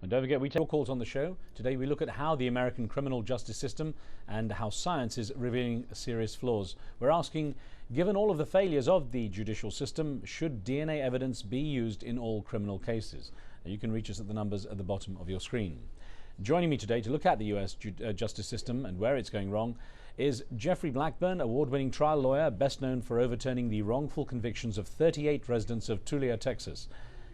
And don't forget, we take your calls on the show. Today we look at how the American criminal justice system and how science is revealing serious flaws. We're asking, given all of the failures of the judicial system, should DNA evidence be used in all criminal cases? Now, you can reach us at the numbers at the bottom of your screen. Joining me today to look at the US justice system and where it's going wrong is Jeffrey Blackburn, award-winning trial lawyer, best known for overturning the wrongful convictions of 38 residents of Tulia, Texas.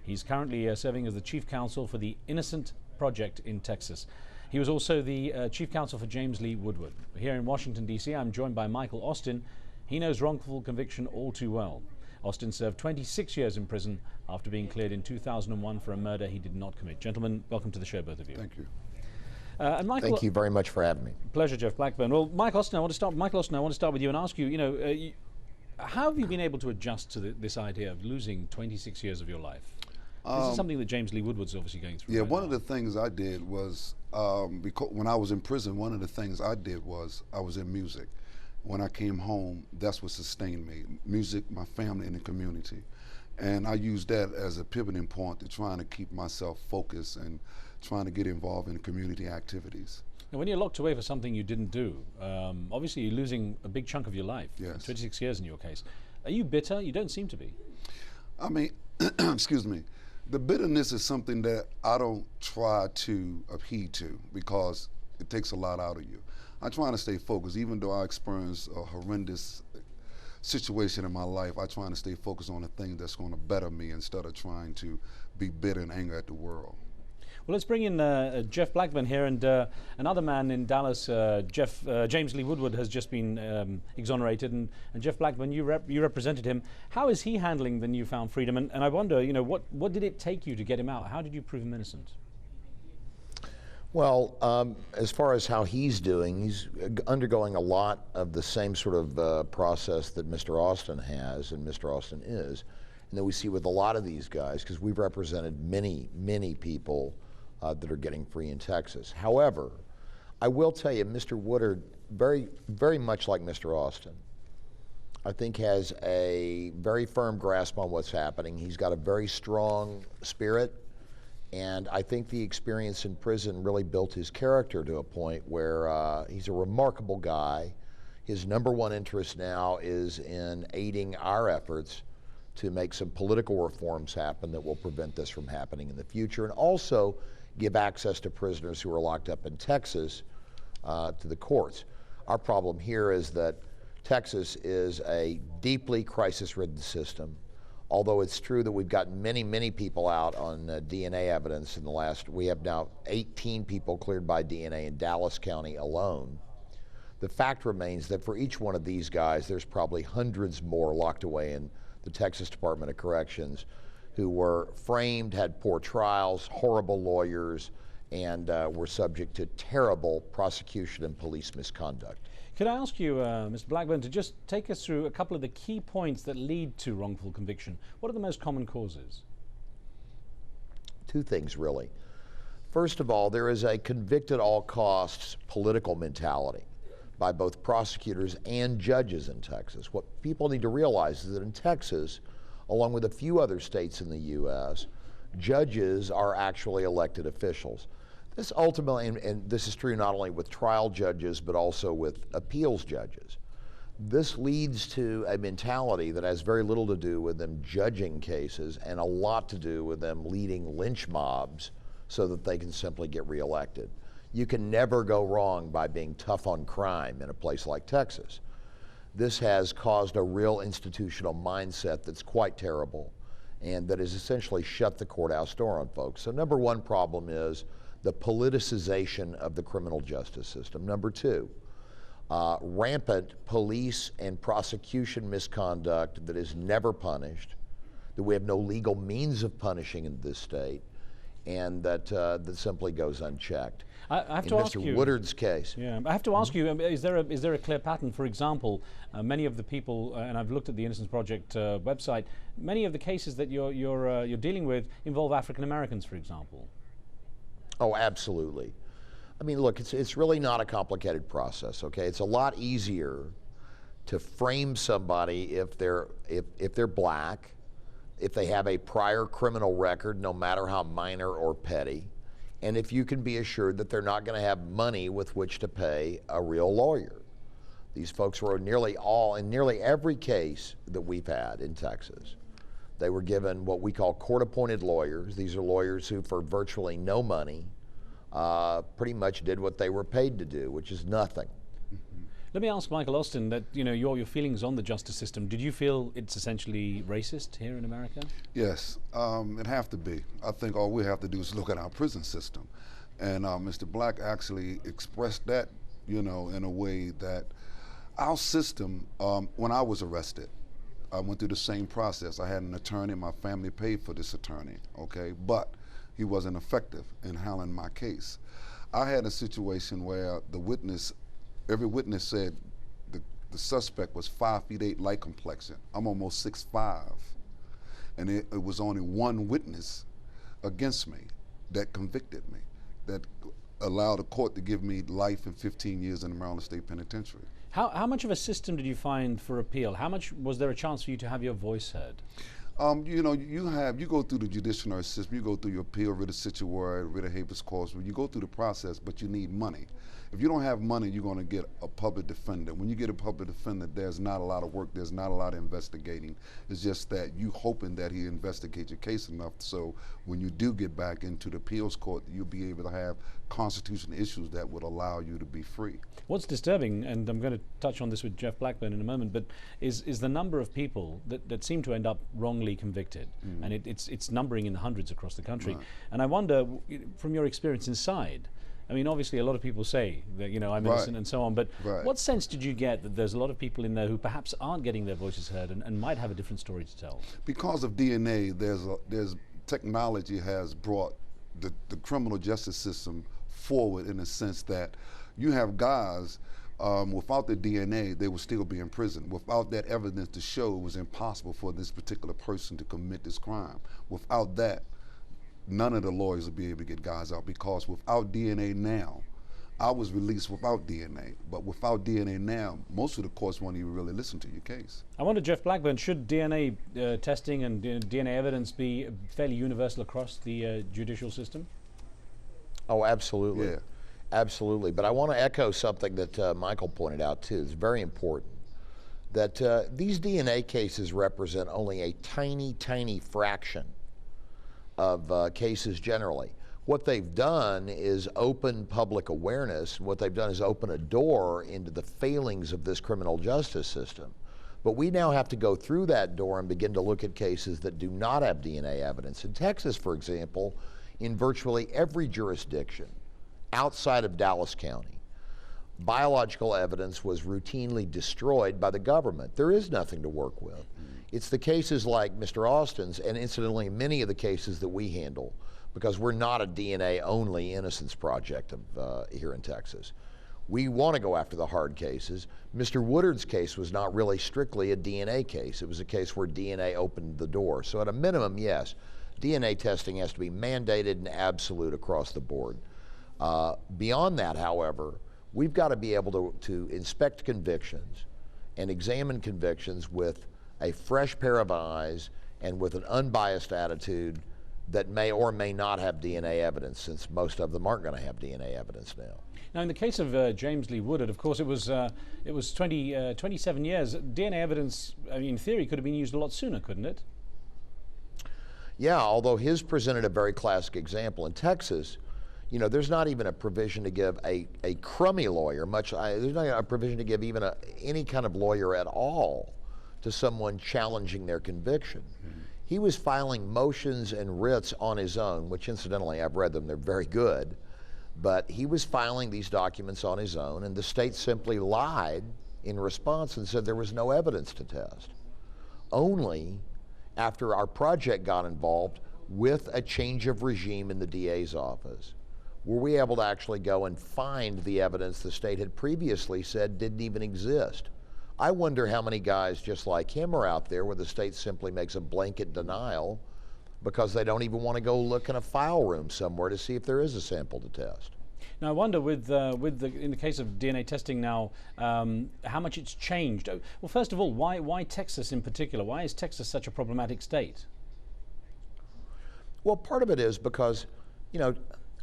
He's currently serving as the chief counsel for the Innocent Project in Texas. He was also the chief counsel for James Lee Woodward. Here in Washington, D.C., I'm joined by Michael Austin. He knows wrongful conviction all too well. Austin served 26 years in prison after being cleared in 2001 for a murder he did not commit. Gentlemen, welcome to the show, both of you. Thank you. And Michael, thank you very much for having me. Pleasure, Jeff Blackburn. Well, Michael Austin, I want to start with you and ask you, how have you been able to adjust to this idea of losing 26 years of your life? This is something that James Lee Woodward's obviously going through. Yeah, right one now. of the things I did was, because when I was in prison, one of the things I did was I was in music. When I came home, that's what sustained me. Music, my family, and the community. And I used that as a pivoting point to trying to keep myself focused and trying to get involved in community activities. Now, when you're locked away for something you didn't do, obviously you're losing a big chunk of your life. Yes. 26 years in your case. Are you bitter? You don't seem to be. I mean, excuse me. The bitterness is something that I don't try to heed to because it takes a lot out of you. I'm trying to stay focused, even though I experienced a horrendous situation in my life. I try to stay focused on the thing that's going to better me instead of trying to be bitter and angry at the world. Well, let's bring in Jeff Blackburn here, and another man in Dallas, James Lee Woodward, has just been exonerated, and Jeff Blackburn, you represented him. How is he handling the newfound freedom? And I wonder, what did it take you to get him out? How did you prove him innocent? Well, as far as how he's doing, he's undergoing a lot of the same sort of process that Mr. Austin has and Mr. Austin is, and that we see with a lot of these guys, because we've represented many, many people that are getting free in Texas. However, I will tell you, Mr. Woodward, very, very much like Mr. Austin, I think has a very firm grasp on what's happening. He's got a very strong spirit, and I think the experience in prison really built his character to a point where he's a remarkable guy. His number one interest now is in aiding our efforts to make some political reforms happen that will prevent this from happening in the future, and also give access to prisoners who are locked up in Texas to the courts. Our problem here is that Texas is a deeply crisis-ridden system. Although it's true that we've gotten many, many people out on DNA evidence in the last, we have now 18 people cleared by DNA in Dallas County alone. The fact remains that for each one of these guys, there's probably hundreds more locked away in the Texas Department of Corrections who were framed, had poor trials, horrible lawyers, and were subject to terrible prosecution and police misconduct. Could I ask you, Mr. Blackburn, to just take us through a couple of the key points that lead to wrongful conviction? What are the most common causes? Two things, really. First of all, there is a convict at all costs political mentality by both prosecutors and judges in Texas. What people need to realize is that in Texas, along with a few other states in the U.S., judges are actually elected officials. This ultimately, and this is true not only with trial judges, but also with appeals judges. This leads to a mentality that has very little to do with them judging cases and a lot to do with them leading lynch mobs so that they can simply get reelected. You can never go wrong by being tough on crime in a place like Texas. This has caused a real institutional mindset that's quite terrible and that has essentially shut the courthouse door on folks. So number one problem is the politicization of the criminal justice system. Number two, rampant police and prosecution misconduct that is never punished, that we have no legal means of punishing in this state, and that simply goes unchecked. I have to ask you, Mr. Woodward's case. Yeah, I have to ask you, is there a clear pattern? For example, many of the people, and I've looked at the Innocence Project website, many of the cases that you're dealing with involve African Americans, for example. Oh, absolutely. I mean, look, it's really not a complicated process. Okay, it's a lot easier to frame somebody if they're black, if they have a prior criminal record, no matter how minor or petty, and if you can be assured that they're not going to have money with which to pay a real lawyer. These folks were in nearly every case that we've had in Texas, they were given what we call court-appointed lawyers. These are lawyers who, for virtually no money, pretty much did what they were paid to do, which is nothing. Let me ask Michael Austin that, your feelings on the justice system. Did you feel it's essentially racist here in America? Yes, it have to be. I think all we have to do is look at our prison system. And Mr. Black actually expressed that, in a way that our system, when I was arrested, I went through the same process. I had an attorney, my family paid for this attorney, okay? But he wasn't effective in handling my case. I had a situation where every witness said the suspect was 5'8" light complexion. I'm almost 6'5", and it was only one witness against me that convicted me, that allowed the court to give me life and 15 years in the Maryland State Penitentiary. How much of a system did you find for appeal? How much was there a chance for you to have your voice heard? You go through the judicial system, you go through your appeal, writ of certiorari, writ of habeas corpus, you go through the process, but you need money. If you don't have money, you're going to get a public defender. When you get a public defender, there's not a lot of work, there's not a lot of investigating. It's just that you hoping that he investigates your case enough so when you do get back into the appeals court, you'll be able to have constitutional issues that would allow you to be free. What's disturbing, and I'm going to touch on this with Jeff Blackburn in a moment, but is the number of people that seem to end up wrongly convicted, and it's numbering in the hundreds across the country. Right. And I wonder, from your experience inside, I mean, obviously a lot of people say that, I'm innocent and so on, but what sense did you get that there's a lot of people in there who perhaps aren't getting their voices heard and might have a different story to tell? Because of DNA, there's technology has brought the criminal justice system forward in the sense that you have guys, without the DNA, they would still be in prison. Without that evidence to show, it was impossible for this particular person to commit this crime. Without that, none of the lawyers would be able to get guys out, because without DNA now, I was released without DNA, but without DNA now, most of the courts won't even really listen to your case. I wonder, Jeff Blackburn, should DNA testing and DNA evidence be fairly universal across the judicial system? Oh, absolutely. Yeah. Absolutely. But I want to echo something that Michael pointed out, too. It's very important that these DNA cases represent only a tiny, tiny fraction of cases generally. What they've done is open public awareness. What they've done is open a door into the failings of this criminal justice system. But we now have to go through that door and begin to look at cases that do not have DNA evidence. In Texas, for example, in virtually every jurisdiction outside of Dallas County, biological evidence was routinely destroyed by the government. There is nothing to work with. It's the cases like Mr. Austin's, and incidentally many of the cases that we handle, because we're not a DNA-only innocence project here in Texas. We want to go after the hard cases. Mr. Woodard's case was not really strictly a DNA case. It was a case where DNA opened the door. So at a minimum, yes, DNA testing has to be mandated and absolute across the board. Beyond that, however, we've got to be able to inspect convictions and examine convictions with a fresh pair of eyes and with an unbiased attitude that may or may not have DNA evidence, since most of them aren't going to have DNA evidence now. Now, in the case of James Lee Woodard, of course, it was 27 years. DNA evidence, I mean, in theory, could have been used a lot sooner, couldn't it? Yeah, although his presented a very classic example. In Texas, there's not even a provision to give a crummy lawyer, there's not a provision to give even any kind of lawyer at all to someone challenging their conviction. He was filing motions and writs on his own, which incidentally, I've read them, they're very good, but he was filing these documents on his own, and the state simply lied in response and said there was no evidence to test. Only after our project got involved with a change of regime in the DA's office were we able to actually go and find the evidence the state had previously said didn't even exist. I wonder how many guys just like him are out there where the state simply makes a blanket denial because they don't even want to go look in a file room somewhere to see if there is a sample to test. Now, I wonder, in the case of DNA testing now, how much it's changed. Well, first of all, why Texas in particular? Why is Texas such a problematic state? Well, part of it is because,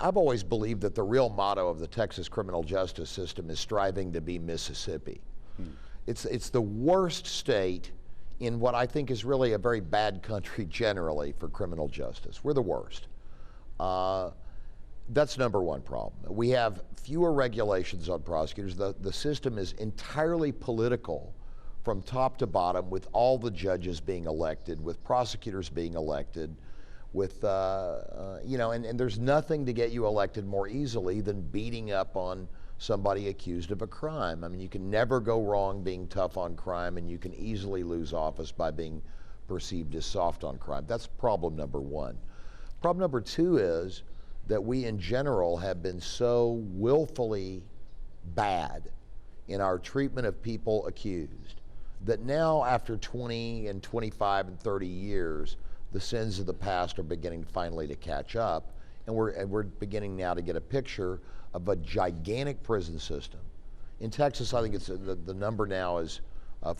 I've always believed that the real motto of the Texas criminal justice system is striving to be Mississippi. It's the worst state in what I think is really a very bad country generally for criminal justice. We're the worst. That's number one problem. We have fewer regulations on prosecutors. The system is entirely political from top to bottom, with all the judges being elected, with prosecutors being elected, with, and there's nothing to get you elected more easily than beating up on somebody accused of a crime. I mean, you can never go wrong being tough on crime, and you can easily lose office by being perceived as soft on crime. That's problem number one. Problem number two is that we in general have been so willfully bad in our treatment of people accused that now, after 20 and 25 and 30 years, the sins of the past are beginning finally to catch up, and we're beginning now to get a picture of a gigantic prison system. In Texas, I think it's the number now is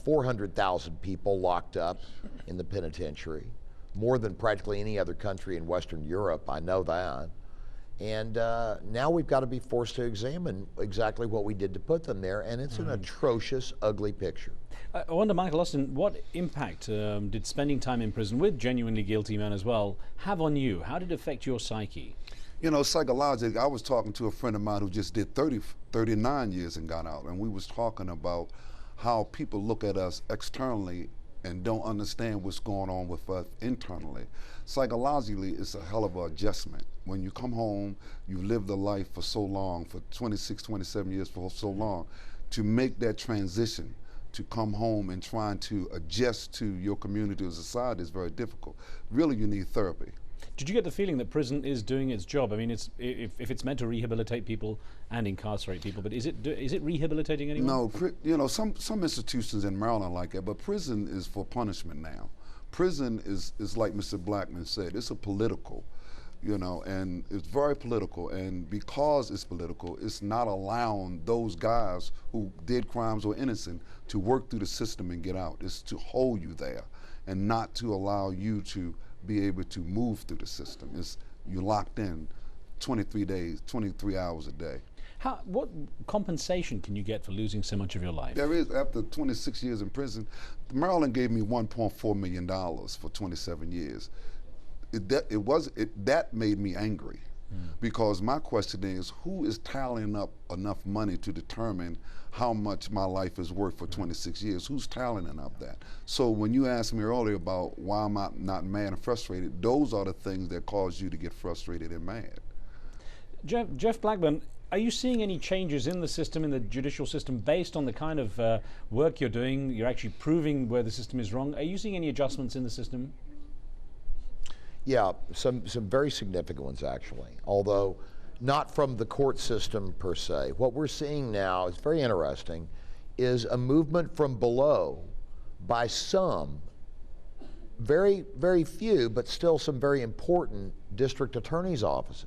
400,000 people locked up in the penitentiary, more than practically any other country in Western Europe. I know that. And now we've got to be forced to examine exactly what we did to put them there, and it's an atrocious, ugly picture. I wonder, Michael Austin, what impact did spending time in prison with genuinely guilty men as well have on you? How did it affect your psyche? You know, psychologically, I was talking to a friend of mine who just did 39 years and got out, and we was talking about how people look at us externally and don't understand what's going on with us internally. Psychologically, it's a hell of an adjustment. When you come home, you've lived a life for so long, for 26, 27 years, for so long, to make that transition, to come home and trying to adjust to your community or society is very difficult. Really, you need therapy. Did you get the feeling that prison is doing its job? I mean, if it's meant to rehabilitate people and incarcerate people, but is it rehabilitating anyone? No, you know, some institutions in Maryland like that, but prison is for punishment now. Prison is like Mr. Blackman said, it's a political, you know, and it's very political, and because it's political, it's not allowing those guys who did crimes or innocent to work through the system and get out. It's to hold you there and not to allow you to be able to move through the system. You're locked in 23 hours a day. What compensation can you get for losing so much of your life? There is, after 26 years in prison, Maryland gave me $1.4 million for 27 years. That made me angry, because my question is, who is tallying up enough money to determine how much my life is worth for 26 years? Who's tallying up that? So when you asked me earlier about why am I not mad and frustrated, those are the things that cause you to get frustrated and mad. Jeff Blackburn, are you seeing any changes in the system, in the judicial system, based on the kind of work you're doing? You're actually proving where the system is wrong. Are you seeing any adjustments in the system? Yeah, some very significant ones, actually, although not from the court system per se. What we're seeing now is very interesting, is a movement from below by some, very, very few, but still some very important district attorney's offices.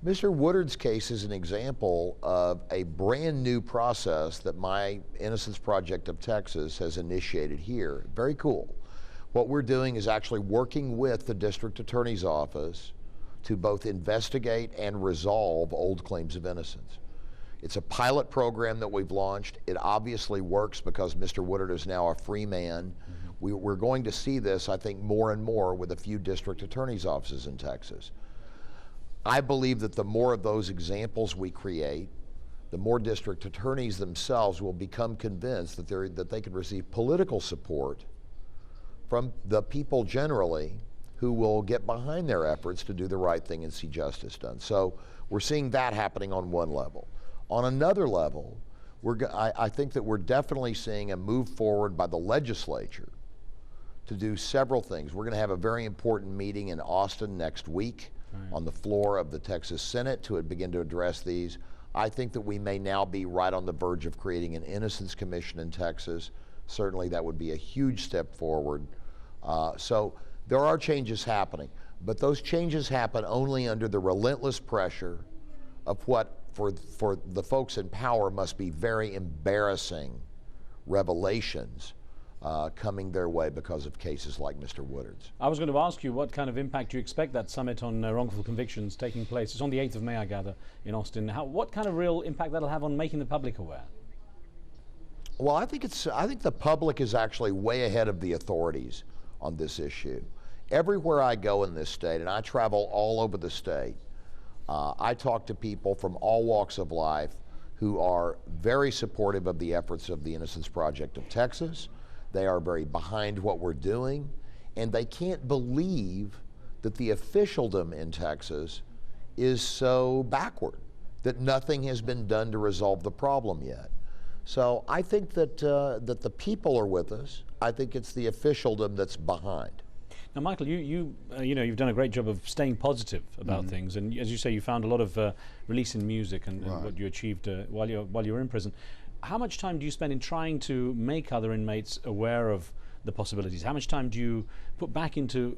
Mr. Woodard's case is an example of a brand new process that my Innocence Project of Texas has initiated here. Very cool. What we're doing is actually working with the district attorney's office to both investigate and resolve old claims of innocence. It's a pilot program that we've launched. It obviously works because Mr. Woodard is now a free man. We're going to see this, I think, more and more with a few district attorney's offices in Texas. I believe that the more of those examples we create, the more district attorneys themselves will become convinced that they can receive political support from the people generally who will get behind their efforts to do the right thing and see justice done. So we're seeing that happening on one level. On another level, I think that we're definitely seeing a move forward by the legislature to do several things. We're going to have a very important meeting in Austin next week on the floor of the Texas Senate to begin to address these. I think that we may now be right on the verge of creating an Innocence Commission in Texas. Certainly that would be a huge step forward. So there are changes happening, but those changes happen only under the relentless pressure of what for the folks in power must be very embarrassing revelations coming their way because of cases like Mr. Woodard's. I was going to ask you what kind of impact you expect that summit on wrongful convictions taking place. It's on the 8th of May, I gather, in Austin. What kind of real impact that'll have on making the public aware? Well, I think the public is actually way ahead of the authorities on this issue. Everywhere I go in this state, and I travel all over the state, I talk to people from all walks of life who are very supportive of the efforts of the Innocence Project of Texas. They are very behind what we're doing, and they can't believe that the officialdom in Texas is so backward, that nothing has been done to resolve the problem yet. So I think that the people are with us. I think it's the officialdom that's behind. Now, Michael, you know, you've done a great job of staying positive about things, and as you say, you found a lot of release in music and what you achieved while you were in prison. How much time do you spend in trying to make other inmates aware of the possibilities? How much time do you put back into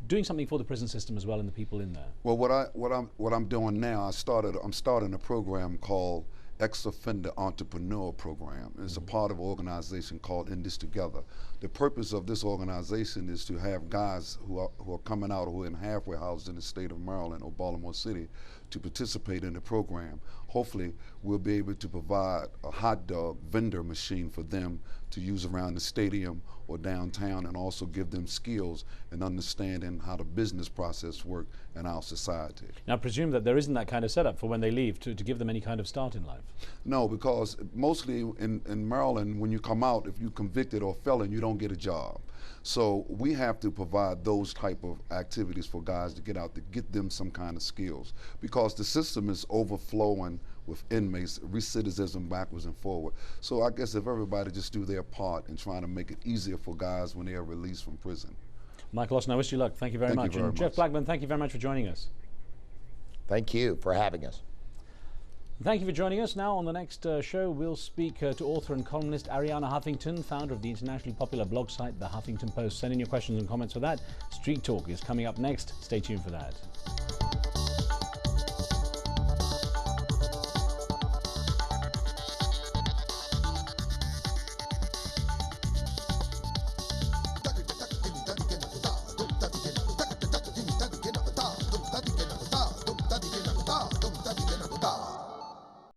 doing something for the prison system as well and the people in there? Well, what I'm doing now, I'm starting a program called Ex-Offender Entrepreneur Program. It's a part of an organization called In This Together. The purpose of this organization is to have guys who are coming out or who are in halfway houses in the state of Maryland or Baltimore City to participate in the program. Hopefully, we'll be able to provide a hot dog vendor machine for them to use around the stadium or downtown, and also give them skills and understanding how the business process works in our society. Now, I presume that there isn't that kind of setup for when they leave to give them any kind of start in life. No, because mostly in Maryland, when you come out, if you're convicted or felon, you don't get a job. So we have to provide those type of activities for guys to get out, to get them some kind of skills, because the system is overflowing with inmates, recidivism backwards and forward. So I guess if everybody just do their part in trying to make it easier for guys when they are released from prison. Michael Austin, I wish you luck. Thank you very much. And Jeff Blackburn, thank you very much for joining us. Thank you for having us. Thank you for joining us. Now on the next show, we'll speak to author and columnist Ariana Huffington, founder of the internationally popular blog site The Huffington Post. Send in your questions and comments for that. Street Talk is coming up next. Stay tuned for that.